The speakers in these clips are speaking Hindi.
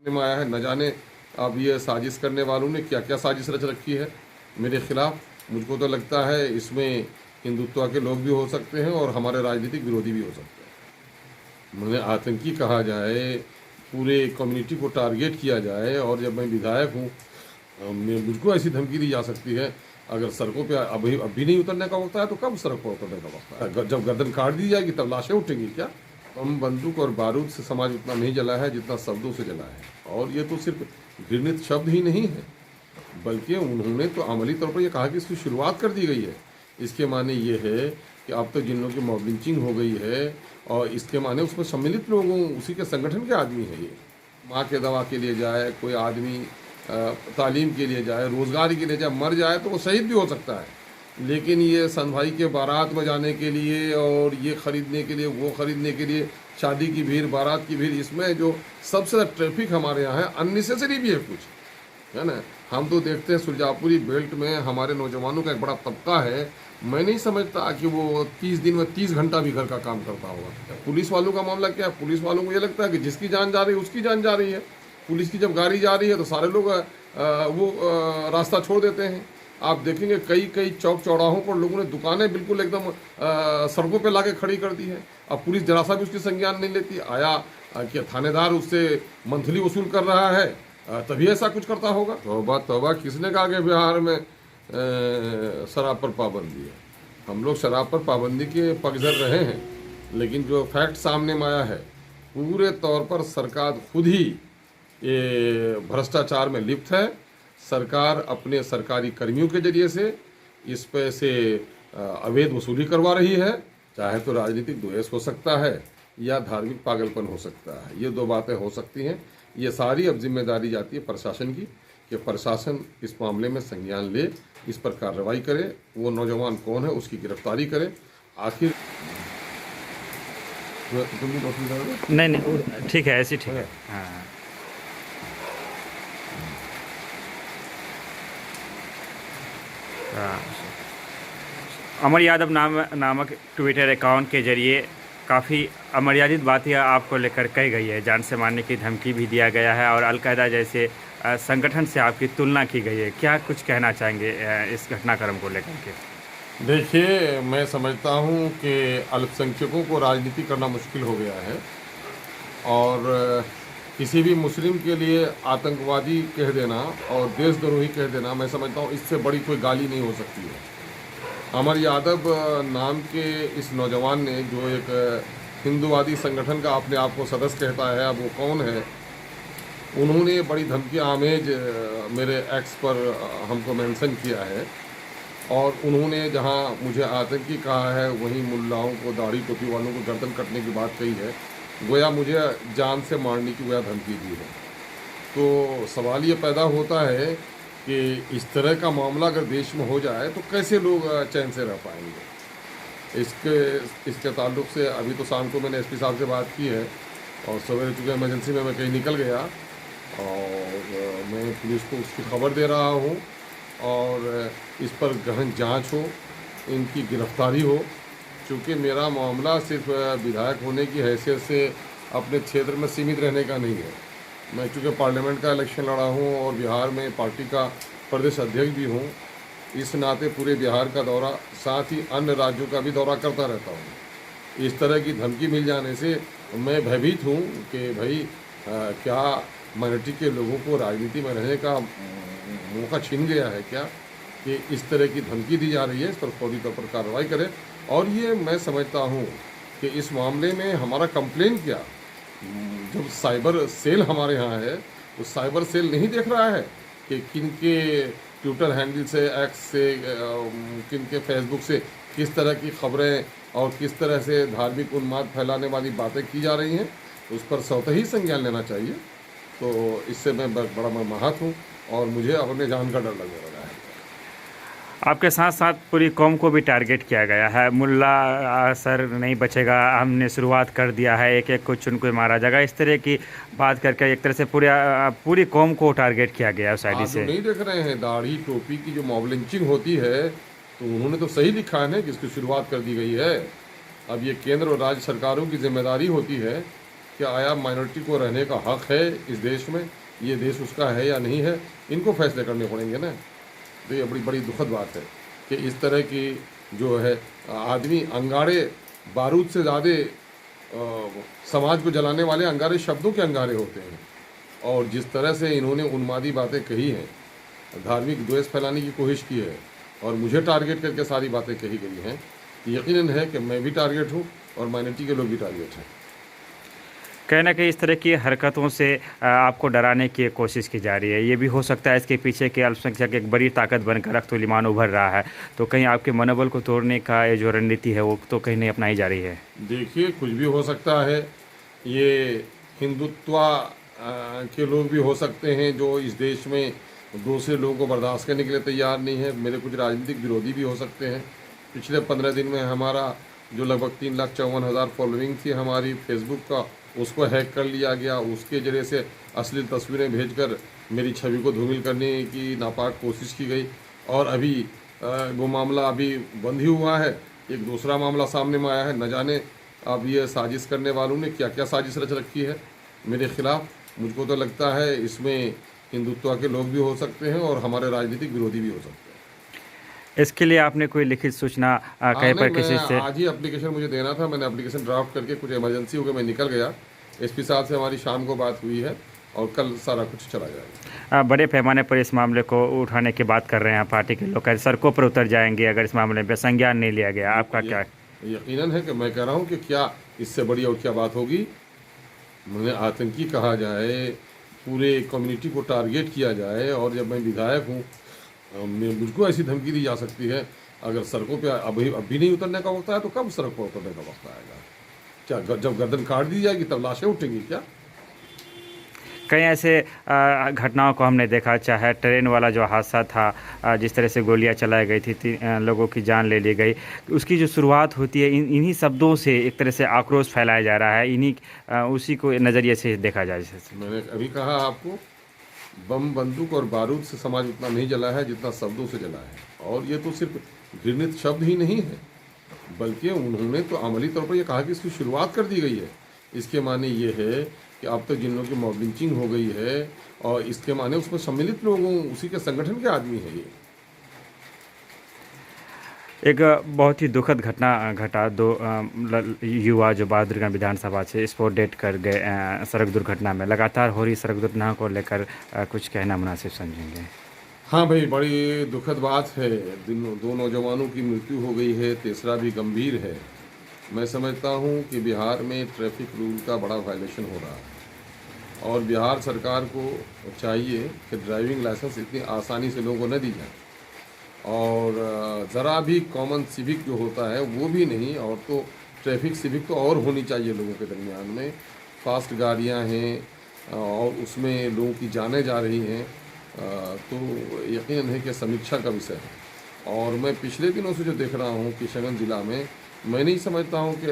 में आया है। न जाने अब ये साजिश करने वालों ने क्या क्या साजिश रच रखी है मेरे खिलाफ। मुझको तो लगता है इसमें हिंदुत्व के लोग भी हो सकते हैं और हमारे राजनीतिक विरोधी भी हो सकते हैं। मुझे आतंकी कहा जाए, पूरे कम्युनिटी को टारगेट किया जाए, और जब मैं विधायक हूँ मुझको ऐसी धमकी दी जा सकती है। अगर सड़कों पे अभी नहीं उतरने का वक्त है तो कब सड़क पर उतरने का वक्त है? जब गर्दन काट दी जाएगी तब लाशें उठेंगी क्या? हम बंदूक और बारूद से समाज उतना नहीं जला है जितना शब्दों से जला है। और ये तो सिर्फ घृणित शब्द ही नहीं है, बल्कि उन्होंने तो अमली तौर पर यह कहा कि इसकी शुरुआत कर दी गई है। इसके माने ये है कि अब तक जिन लोगों की मॉब लिंचिंग हो गई है, और इसके माने उसमें सम्मिलित लोगों उसी के संगठन के आदमी है। ये माँ के दवा के लिए जाए, कोई आदमी तालीम के लिए जाए, रोज़गार के लिए जाए, मर जाए तो वो शहीद भी हो सकता है। लेकिन ये सन भाई के बारात में जाने के लिए और ये ख़रीदने के लिए, वो ख़रीदने के लिए, शादी की भीड़, बारात की भीड़, इसमें जो सबसे ज़्यादा ट्रैफिक हमारे यहाँ है, अननेसेसरी भी है कुछ, है ना। हम तो देखते हैं सुरजापुरी बेल्ट में हमारे नौजवानों का एक बड़ा तबका है। मैं नहीं समझता कि वो 30 दिन में 30 घंटा भी घर का काम करता होगा। पुलिस वालों का मामला क्या है? पुलिस वालों को ये लगता है कि जिसकी जान जा रही है उसकी जान जा रही है। पुलिस की जब गाड़ी जा रही है तो सारे लोग रास्ता छोड़ देते हैं। आप देखेंगे कई कई चौक चौराहों पर लोगों ने दुकानें बिल्कुल एकदम सड़कों पे लाके खड़ी कर दी है। अब पुलिस जरा सा भी उसकी संज्ञान नहीं लेती। आया कि थानेदार उससे मंथली वसूल कर रहा है तभी ऐसा कुछ करता होगा। तौबा तौबा, किसने कहा कि बिहार में शराब पर पाबंदी है? हम लोग शराब पर पाबंदी के पगझर रहे हैं, लेकिन जो फैक्ट सामने में आया है पूरे तौर पर सरकार खुद ही ये भ्रष्टाचार में लिप्त है। सरकार अपने सरकारी कर्मियों के जरिए से इस पे से अवैध वसूली करवा रही है। चाहे तो राजनीतिक द्वेष हो सकता है या धार्मिक पागलपन हो सकता है, ये दो बातें हो सकती हैं। ये सारी अब जिम्मेदारी जाती है प्रशासन की कि प्रशासन इस मामले में संज्ञान ले, इस पर कार्रवाई करे, वो नौजवान कौन है उसकी गिरफ्तारी करे। आखिर नहीं ठीक है, ऐसी ठीक है। हाँ अमर यादव नामक ट्विटर अकाउंट के जरिए काफ़ी अमर्यादित बातें आपको लेकर कही गई है। जान से मारने की धमकी भी दिया गया है और अलकायदा जैसे संगठन से आपकी तुलना की गई है। क्या कुछ कहना चाहेंगे इस घटनाक्रम को लेकर के? देखिए, मैं समझता हूँ कि अल्पसंख्यकों को राजनीति करना मुश्किल हो गया है, और किसी भी मुस्लिम के लिए आतंकवादी कह देना और देशद्रोही कह देना, मैं समझता हूँ इससे बड़ी कोई गाली नहीं हो सकती है। अमर यादव नाम के इस नौजवान ने, जो एक हिंदूवादी संगठन का अपने आप को सदस्य कहता है, अब वो कौन है, उन्होंने बड़ी धमकी आमेज मेरे एक्स पर हमको मेंशन किया है। और उन्होंने जहां मुझे आतंकी कहा है, वहीं मुल्लाओं को, दाढ़ी टोपी वालों को गर्दन कटने की बात कही है, गोया मुझे जान से मारने की गोया धमकी दी है। तो सवाल ये पैदा होता है कि इस तरह का मामला अगर देश में हो जाए तो कैसे लोग चैन से रह पाएंगे। इसके ताल्लुक से अभी तो शाम को मैंने एसपी साहब से बात की है, और सवेरे चूँकि इमरजेंसी में मैं कहीं निकल गया, और मैं पुलिस को उसकी खबर दे रहा हूँ, और इस पर गहन जांच हो, इनकी गिरफ्तारी हो। चूँकि मेरा मामला सिर्फ विधायक होने की हैसियत से अपने क्षेत्र में सीमित रहने का नहीं है। मैं चूँकि पार्लियामेंट का इलेक्शन लड़ा हूँ और बिहार में पार्टी का प्रदेश अध्यक्ष भी हूँ, इस नाते पूरे बिहार का दौरा, साथ ही अन्य राज्यों का भी दौरा करता रहता हूँ। इस तरह की धमकी मिल जाने से मैं भयभीत हूँ कि भाई क्या माइनॉरिटी के लोगों को राजनीति में रहने का मौका छीन गया है क्या, कि इस तरह की धमकी दी जा रही है। इस पर फौरी तौर पर कार्रवाई करें। और ये मैं समझता हूँ कि इस मामले में हमारा कंप्लेन क्या, जब साइबर सेल हमारे यहाँ है तो साइबर सेल नहीं देख रहा है कि किन के ट्विटर हैंडल से, एक्स से, किन के फेसबुक से किस तरह की खबरें और किस तरह से धार्मिक उन्माद फैलाने वाली बातें की जा रही हैं, उस पर स्वतः ही संज्ञान लेना चाहिए। तो इससे मैं बड़ा महत हूँ और मुझे अपने जान का डर लगने लगा है। आपके साथ साथ पूरी कौम को भी टारगेट किया गया है। मुल्ला सर नहीं बचेगा, हमने शुरुआत कर दिया है, एक एक को चुन के मारा जाएगा, इस तरह की बात करके एक तरह से पूरी कौम को टारगेट किया गया है साइड से। नहीं देख रहे हैं दाढ़ी टोपी की जो मॉब लिंचिंग होती है, तो उन्होंने तो सही लिखा है ना कि इसकी शुरुआत कर दी गई है। अब ये केंद्र और राज्य सरकारों की जिम्मेदारी होती है कि आया माइनॉरिटी को रहने का हक है इस देश में, ये देश उसका है या नहीं है, इनको फैसले करने पड़ेंगे ना। तो ये बड़ी बड़ी दुखद बात है कि इस तरह की जो है आदमी अंगारे बारूद से ज़्यादा समाज को जलाने वाले अंगारे शब्दों के अंगारे होते हैं। और जिस तरह से इन्होंने उन्मादी बातें कही हैं, धार्मिक द्वेष फैलाने की कोशिश की है और मुझे टारगेट करके सारी बातें कही गई हैं, यकीनन है कि मैं भी टारगेट हूँ और माइनॉरिटी के लोग भी टारगेट हैं। कहीं ना कहीं इस तरह की हरकतों से आपको डराने की कोशिश की जा रही है। ये भी हो सकता है इसके पीछे के अल्पसंख्यक एक बड़ी ताकत बनकर अख्तुल-ईमान उभर रहा है, तो कहीं आपके मनोबल को तोड़ने का ये जो रणनीति है वो तो कहीं नहीं अपनाई जा रही है। देखिए, कुछ भी हो सकता है। ये हिंदुत्व के लोग भी हो सकते हैं जो इस देश में दूसरे लोगों को बर्दाश्त करने के लिए तैयार नहीं है। मेरे कुछ राजनीतिक विरोधी भी हो सकते हैं। पिछले 15 दिन में हमारा जो लगभग 3,54,000 फॉलोइंग थी हमारी फेसबुक का, उसको हैक कर लिया गया। उसके जरिए से असली तस्वीरें भेजकर मेरी छवि को धूमिल करने की नापाक कोशिश की गई। और अभी वो मामला अभी बंद ही हुआ है। एक दूसरा मामला सामने में आया है। न जाने अब ये साजिश करने वालों ने क्या क्या साजिश रच रखी है मेरे खिलाफ। मुझको तो लगता है इसमें हिंदुत्व के लोग भी हो सकते हैं और हमारे राजनीतिक विरोधी भी हो सकते हैं। इसके लिए आपने कोई लिखित सूचना कहीं पर किसी से? आज ही एप्लीकेशन मुझे देना था, मैंने एप्लीकेशन ड्राफ्ट करके कुछ इमरजेंसी हो गई, मैं निकल गया। एसपी साहब से हमारी शाम को बात हुई है और कल सारा कुछ चला जाएगा। बड़े पैमाने पर इस मामले को उठाने की बात कर रहे हैं पार्टी के लोग, सड़कों पर उतर जाएंगे अगर इस मामले में संज्ञान नहीं लिया गया। आपका क्या? यकीनन है कि मैं कह रहा हूँ कि क्या इससे बड़ी और क्या बात होगी। मैंने आतंकी कहा जाए, पूरे कम्युनिटी को टारगेट किया जाए, और जब मैं विधायक हूँ मुझको ऐसी धमकी दी जा सकती है। अगर सड़कों पे अभी नहीं उतरने का वक्त आया तो कब सड़क पर उतरने का वक्त आएगा? क्या जब गर्दन काट दी जाएगी तब लाशें उठेंगी क्या? कई ऐसे घटनाओं को हमने देखा, चाहे ट्रेन वाला जो हादसा था, जिस तरह से गोलियां चलाई गई थी, लोगों की जान ले ली गई। उसकी जो शुरुआत होती है इन्हीं शब्दों से एक तरह से आक्रोश फैलाया जा रहा है, इन्हीं उसी को नज़रिए से देखा जाए। जैसे मैंने अभी कहा आपको, बम बंदूक और बारूद से समाज उतना नहीं जला है जितना शब्दों से जला है। और ये तो सिर्फ घृणित शब्द ही नहीं है, बल्कि उन्होंने तो अमली तौर पर यह कहा कि इसकी शुरुआत कर दी गई है। इसके माने ये है कि अब तक जिन लोगों की मॉब लिंचिंग हो गई है, और इसके माने उसमें सम्मिलित लोगों, उसी के संगठन के आदमी है। ये एक बहुत ही दुखद घटना घटा। 2 युवा जो बहादुरगंज विधानसभा से स्पॉट डेट कर गए सड़क दुर्घटना में। लगातार हो रही सड़क दुर्घटना को लेकर कुछ कहना मुनासिब समझेंगे? हाँ भाई, बड़ी दुखद बात है। 2 नौजवानों की मृत्यु हो गई है, तीसरा भी गंभीर है। मैं समझता हूँ कि बिहार में ट्रैफिक रूल का बड़ा वायलेशन हो रहा है और बिहार सरकार को चाहिए कि ड्राइविंग लाइसेंस इतनी आसानी से लोगों को न दी जाए, और ज़रा भी कॉमन सिविक जो होता है वो भी नहीं, और तो ट्रैफिक सिविक तो और होनी चाहिए लोगों के दरमियान में। फास्ट गाड़ियाँ हैं और उसमें लोगों की जानें जा रही हैं, तो यकीन है कि समीक्षा का विषय है। और मैं पिछले दिनों से जो देख रहा हूँ किशनगंज ज़िला में, मैं नहीं समझता हूँ कि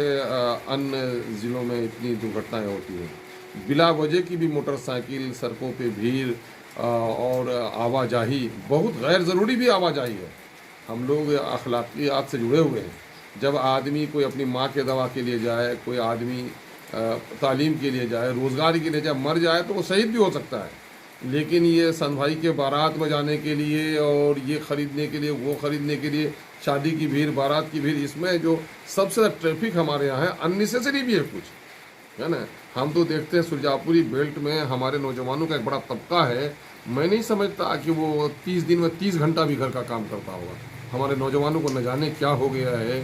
अन्य ज़िलों में इतनी दुर्घटनाएं होती हैं। बिला वजह की भी मोटरसाइकिल, सड़कों पे भीड़ और आवाजाही, बहुत गैर ज़रूरी भी आवाजाही है। हम लोग अखलाकियात से जुड़े हुए हैं। जब आदमी कोई अपनी माँ के दवा के लिए जाए, कोई आदमी तालीम के लिए जाए, रोज़गार के लिए जाए, मर जाए तो वो शहीद भी हो सकता है। लेकिन ये सन भाई के बारात में जाने के लिए और ये ख़रीदने के लिए, वो ख़रीदने के लिए, शादी की भीड़, बारात की भीड़, इसमें जो सबसे ज़्यादा ट्रैफिक हमारे यहाँ है, अननेसेसरी भी है कुछ, है ना। हम तो देखते हैं सुरजापुरी बेल्ट में हमारे नौजवानों का एक बड़ा तबका है। मैं नहीं समझता कि वो 30 दिन में 30 घंटा भी घर का काम करता होगा। हमारे नौजवानों को न जाने क्या हो गया है,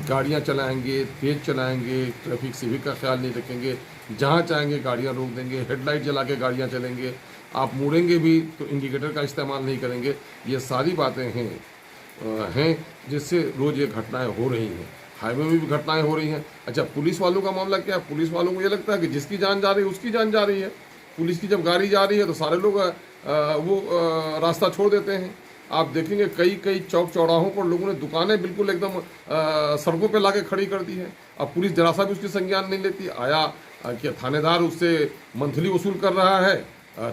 गाड़ियाँ चलाएँगे, तेज़ चलाएँगे, ट्रैफिक सिविक का ख्याल नहीं रखेंगे, जहाँ चाहेंगे गाड़ियाँ रोक देंगे, हेडलाइट जला के गाड़ियाँ चलेंगे, आप मुड़ेंगे भी तो इंडिकेटर का इस्तेमाल नहीं करेंगे। ये सारी बातें हैं जिससे रोज़ ये घटनाएं हो रही हैं। हाईवे में भी घटनाएं हो रही हैं। अच्छा, पुलिस वालों का मामला क्या है? पुलिस वालों को ये लगता है कि जिसकी जान जा रही है उसकी जान जा रही है। पुलिस की जब गाड़ी जा रही है तो सारे लोग रास्ता छोड़ देते हैं। आप देखेंगे कई चौक चौराहों पर लोगों ने दुकानें बिल्कुल एकदम सड़कों पर ला के खड़ी कर दी है। अब पुलिस जरा सा भी उसकी संज्ञान नहीं लेती। आया कि थानेदार उससे मंथली वसूल कर रहा है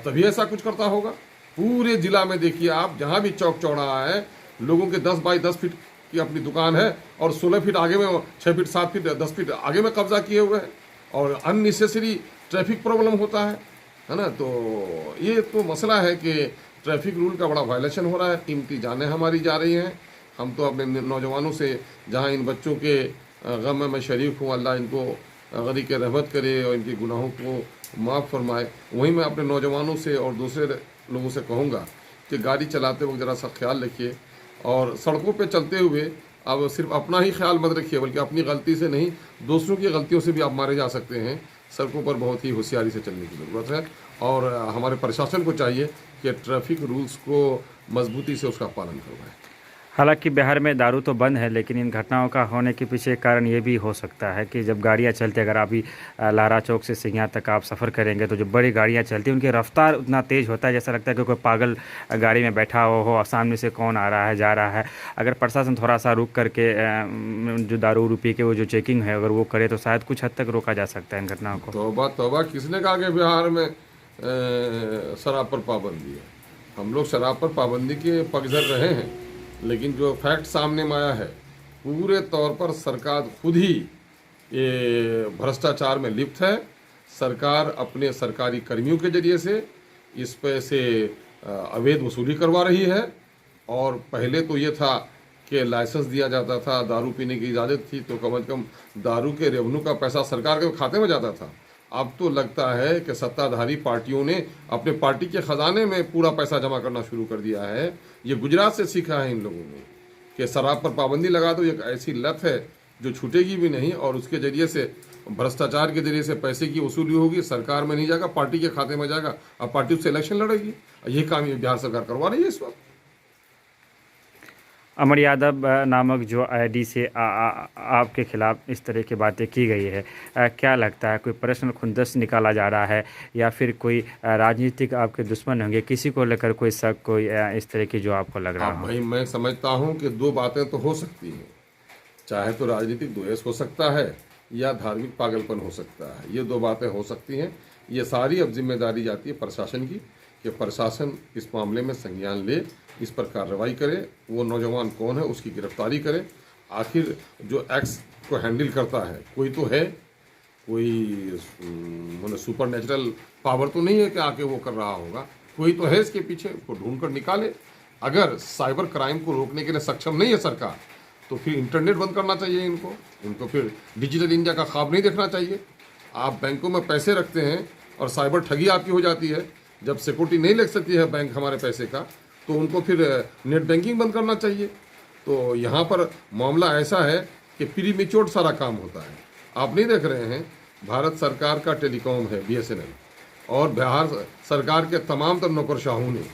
तभी ऐसा कुछ करता होगा। पूरे जिला में देखिए आप, जहाँ भी चौक चौराहा है, लोगों के 10 बाई 10 फीट की अपनी दुकान है और 16 फीट आगे में, 6 फीट 7 फीट 10 फीट आगे में कब्जा किए हुए हैं। और अननेसेसरी ट्रैफिक प्रॉब्लम होता है ना। तो ये तो मसला है कि ट्रैफिक रूल का बड़ा वायलेशन हो रहा है, कीमती जानें हमारी जा रही हैं। हम तो अपने नौजवानों से, जहाँ इन बच्चों के गम में मैं शरीक हूँ, अल्लाह इनको गनी के रहमत करे और इनके गुनाहों को माफ़ फरमाए, वहीं मैं अपने नौजवानों से और दूसरे लोगों से कहूँगा कि गाड़ी चलाते वक्त ज़रा सा ख्याल रखिए, और सड़कों पे चलते हुए अब सिर्फ अपना ही ख्याल मत रखिए, बल्कि अपनी गलती से नहीं, दूसरों की गलतियों से भी आप मारे जा सकते हैं। सड़कों पर बहुत ही होशियारी से चलने की ज़रूरत है, और हमारे प्रशासन को चाहिए कि ट्रैफिक रूल्स को मजबूती से उसका पालन करवाएं। हालांकि बिहार में दारू तो बंद है, लेकिन इन घटनाओं का होने के पीछे कारण ये भी हो सकता है कि जब गाड़ियां चलती, अगर अभी लारा चौक से सिंघिया तक आप सफ़र करेंगे तो जो बड़ी गाड़ियां चलती हैं उनकी रफ्तार उतना तेज़ होता है, जैसा लगता है कि कोई पागल गाड़ी में बैठा हो, सामने से कौन आ रहा है जा रहा है। अगर प्रशासन थोड़ा सा रुक करके जो दारू रूपी के वो जो चेकिंग है अगर वो करे तो शायद कुछ हद तक रोका जा सकता है इन घटनाओं को। तौबा तौबा, किसने कहा कि बिहार में शराब पर पाबंदी है? हम लोग शराब पर पाबंदी के पगझर रहे हैं, लेकिन जो फैक्ट सामने में आया है, पूरे तौर पर सरकार खुद ही ये भ्रष्टाचार में लिप्त है। सरकार अपने सरकारी कर्मियों के जरिए से इस पे से अवैध वसूली करवा रही है। और पहले तो ये था कि लाइसेंस दिया जाता था, दारू पीने की इजाज़त थी, तो कम से कम दारू के रेवेन्यू का पैसा सरकार के खाते में जाता था। अब तो लगता है कि सत्ताधारी पार्टियों ने अपने पार्टी के खजाने में पूरा पैसा जमा करना शुरू कर दिया है। ये गुजरात से सीखा है इन लोगों ने कि शराब पर पाबंदी लगा दो, एक ऐसी लत है जो छूटेगी भी नहीं, और उसके जरिए से भ्रष्टाचार के जरिए से पैसे की वसूली होगी, सरकार में नहीं जाएगा, पार्टी के खाते में जाएगा, अब पार्टी उससे इलेक्शन लड़ेगी। यही काम ये बिहार सरकार करवा रही है इस वक्त। अमर यादव नामक जो आईडी से आपके खिलाफ इस तरह की बातें की गई है, क्या लगता है कोई पर्सनल खुंदस निकाला जा रहा है, या फिर कोई राजनीतिक आपके दुश्मन होंगे, किसी को लेकर कोई शक, कोई इस तरह की जो आपको लग रहा हो? भाई, मैं समझता हूँ कि दो बातें तो हो सकती हैं, चाहे तो राजनीतिक द्वेष हो सकता है या धार्मिक पागलपन हो सकता है। ये दो बातें हो सकती हैं। ये सारी अब जिम्मेदारी जाती है प्रशासन की कि प्रशासन इस मामले में संज्ञान ले, इस पर कार्रवाई करे, वो नौजवान कौन है उसकी गिरफ्तारी करे। आखिर जो एक्स को हैंडल करता है कोई तो है, कोई मतलब सुपर नेचुरल पावर तो नहीं है कि आके वो कर रहा होगा, कोई तो है इसके पीछे, उसको ढूंढ कर निकाले। अगर साइबर क्राइम को रोकने के लिए सक्षम नहीं है सरकार, तो फिर इंटरनेट बंद करना चाहिए इनको फिर डिजिटल इंडिया का ख्वाब नहीं देखना चाहिए। आप बैंकों में पैसे रखते हैं और साइबर ठगी आपकी हो जाती है, जब सिक्योरिटी नहीं लग सकती है बैंक हमारे पैसे का, तो उनको फिर नेट बैंकिंग बंद करना चाहिए। तो यहाँ पर मामला ऐसा है कि प्रीमेच्योर सारा काम होता है। आप नहीं देख रहे हैं, भारत सरकार का टेलीकॉम है BSNL, और बिहार सरकार के तमाम तर नौकरशाहों ने,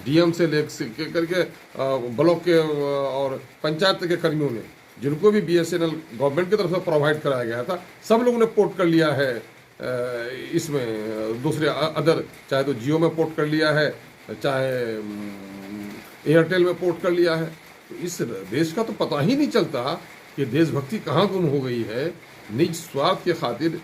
DM से लेकर करके ब्लॉक के और पंचायत के कर्मियों ने, जिनको भी BSNL गवर्नमेंट की तरफ से प्रोवाइड कराया गया था, सब लोगों ने पोर्ट कर लिया है इसमें दूसरे अदर, चाहे तो जियो में पोर्ट कर लिया है, चाहे एयरटेल में पोर्ट कर लिया है। तो इस देश का तो पता ही नहीं चलता कि देशभक्ति कहाँ गुम हो गई है। निज स्वार्थ के खातिर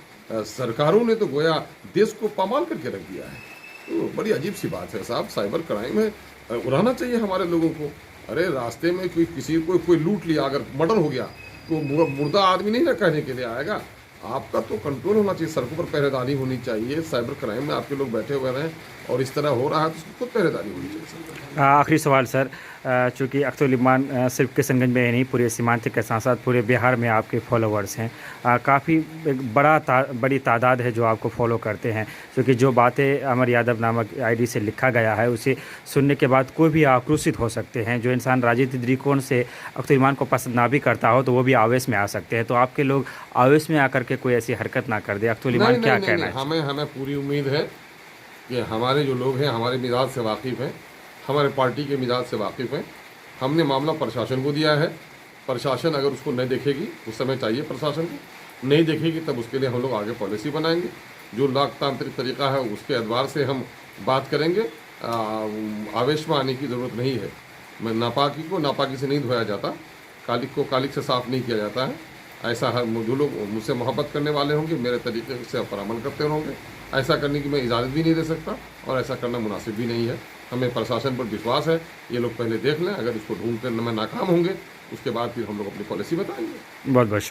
सरकारों ने तो गोया देश को पामाल करके रख दिया है। तो बड़ी अजीब सी बात है साहब, साइबर क्राइम है, उड़ाना चाहिए हमारे लोगों को। अरे रास्ते में किसी को कोई लूट लिया, अगर मर्डर हो गया, तो मुर्दा आदमी नहीं ना कहने के लिए आएगा। आपका तो कंट्रोल होना चाहिए, सड़कों पर पहरेदारी होनी चाहिए, साइबर क्राइम में आपके लोग बैठे हुए हैं और इस तरह हो रहा है तो उसको खुद पहरेदारी होनी चाहिए। आखिरी सवाल सर, चूँकि अख्तरुलिमान सिर्फ किशनगंज में ही नहीं, पूरे सीमांत के साथ साथ पूरे बिहार में आपके फॉलोवर्स हैं, काफ़ी बड़ी तादाद है जो आपको फॉलो करते हैं, क्योंकि जो बातें अमर यादव नामक आईडी से लिखा गया है उसे सुनने के बाद कोई भी आक्रोशित हो सकते हैं। जो इंसान राजनीतिक दृष्टिकोण से अख्तरुलिमान को पसंद ना भी करता हो तो वो भी आवेश में आ सकते हैं, तो आपके लोग आवेश में आकर के कोई ऐसी हरकत ना कर दे। अख्तरुलिमान क्या कहना है? हमें पूरी उम्मीद है कि हमारे जो लोग हैं हमारे मिजाज से वाकिफ़ हैं, हमारे पार्टी के मिजाज से वाकिफ़ हैं। हमने मामला प्रशासन को दिया है, प्रशासन अगर उसको नहीं देखेगी, उस समय चाहिए प्रशासन को, नहीं देखेगी तब उसके लिए हम लोग आगे पॉलिसी बनाएंगे। जो लोकतांत्रिक तरीका है उसके अदवार से हम बात करेंगे। आवेश में आने की ज़रूरत नहीं है। मैं नापाकी को नापाकी से नहीं धोया जाता, कालिक को कालिक से साफ़ नहीं किया जाता है। ऐसा हर जो लोग मुझसे मोहब्बत करने वाले होंगे, मेरे तरीके से पर अमल करते होंगे, ऐसा करने की मैं इजाज़त भी नहीं दे सकता और ऐसा करना मुनासिब भी नहीं है। हमें प्रशासन पर विश्वास है, ये लोग पहले देख लें, अगर इसको ढूंढने में नाकाम होंगे उसके बाद फिर हम लोग अपनी पॉलिसी बताएंगे। बहुत बहुत